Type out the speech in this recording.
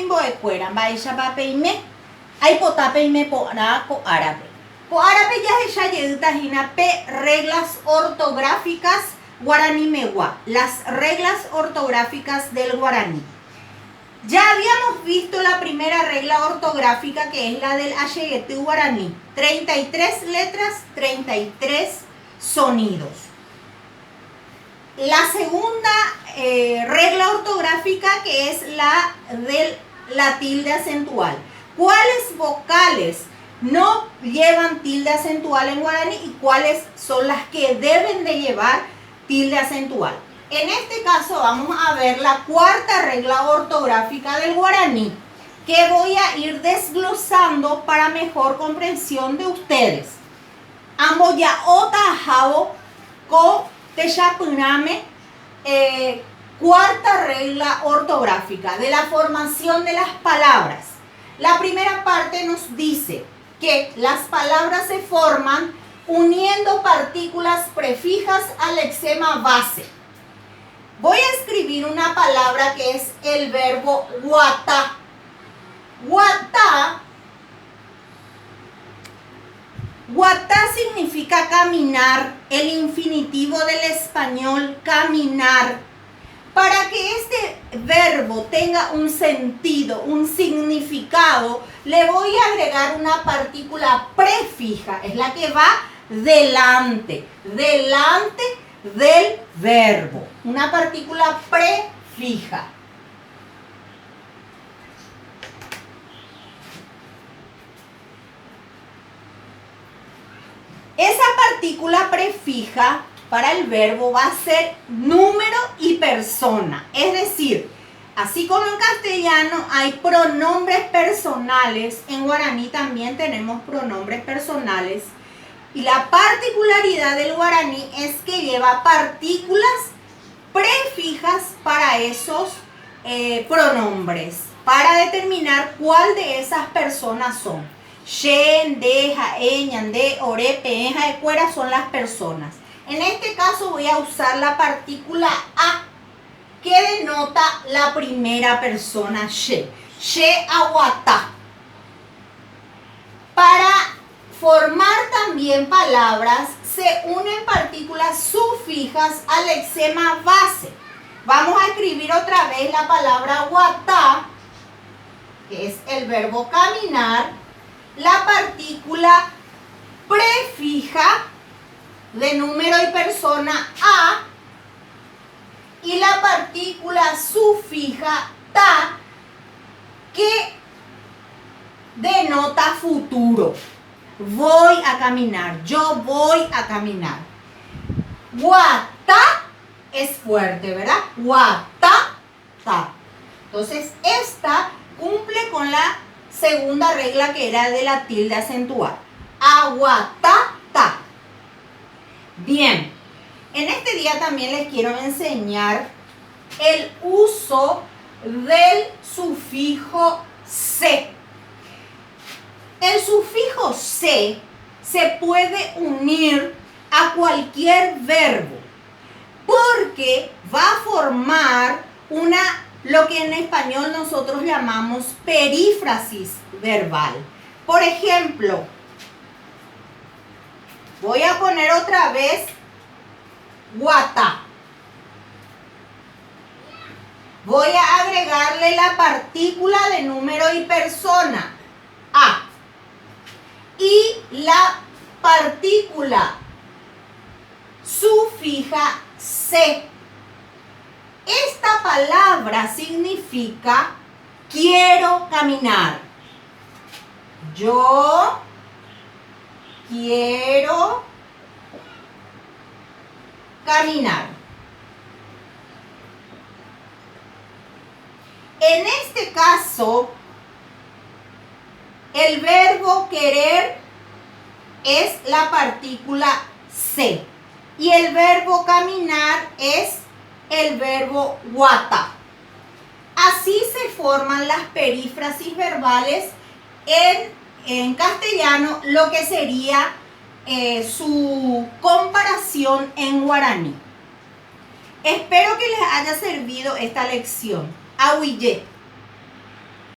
timbo de cuera, vaya va peime, hay pota peime po árabe. Po árabe ya yedita pe reglas ortográficas guaraní megua, las reglas ortográficas del guaraní. Ya habíamos visto la primera regla ortográfica, que es la del Ayeguetú guaraní. 33 letras, 33 sonidos. La segunda regla ortográfica, que es la de la tilde acentual. ¿Cuáles vocales no llevan tilde acentual en guaraní y cuáles son las que deben de llevar tilde acentual? En este caso vamos a ver la cuarta regla ortográfica del guaraní, que voy a ir desglosando para mejor comprensión de ustedes. Amboya ota jabo ko techapuname, cuarta regla ortográfica de la formación de las palabras. La primera parte nos dice que las palabras se forman uniendo partículas prefijas al lexema base. Voy a escribir una palabra que es el verbo guatá. Guatá significa caminar, el infinitivo del español caminar. Para que este verbo tenga un sentido, un significado, le voy a agregar una partícula prefija, es la que va delante del verbo, una partícula prefija. Esa partícula prefija para el verbo va a ser número y persona. Es decir, así como en castellano hay pronombres personales, en guaraní también tenemos pronombres personales. Y la particularidad del guaraní es que lleva partículas prefijas para esos pronombres, para determinar cuál de esas personas son. Shen, deja, ñande, ore, peja, de cuera son las personas. En este caso voy a usar la partícula a, que denota la primera persona, she. She aguatá. Para formar también palabras se unen partículas sufijas al lexema base. Vamos a escribir otra vez la palabra guatá, que es el verbo caminar, la partícula prefija de número y persona a y la partícula sufija ta, que denota futuro. Voy a caminar, yo voy a caminar. Guatá es fuerte, ¿verdad? Guatá, ta. Entonces, esta cumple con la segunda regla, que era de la tilde acentual. Aguatá, ta. Bien, en este día también les quiero enseñar el uso del sufijo se. El sufijo se puede unir a cualquier verbo porque va a formar lo que en español nosotros llamamos perífrasis verbal. Por ejemplo, voy a poner otra vez guatá. Voy a agregarle la partícula de número y persona, a. Y la partícula sufija se. Esta palabra significa quiero caminar. Yo quiero caminar. En este caso, el verbo querer es la partícula se y el verbo caminar es el verbo guatá. Así se forman las perífrasis verbales en castellano, lo que sería su comparación en guaraní. Espero que les haya servido esta lección. Ahuillé.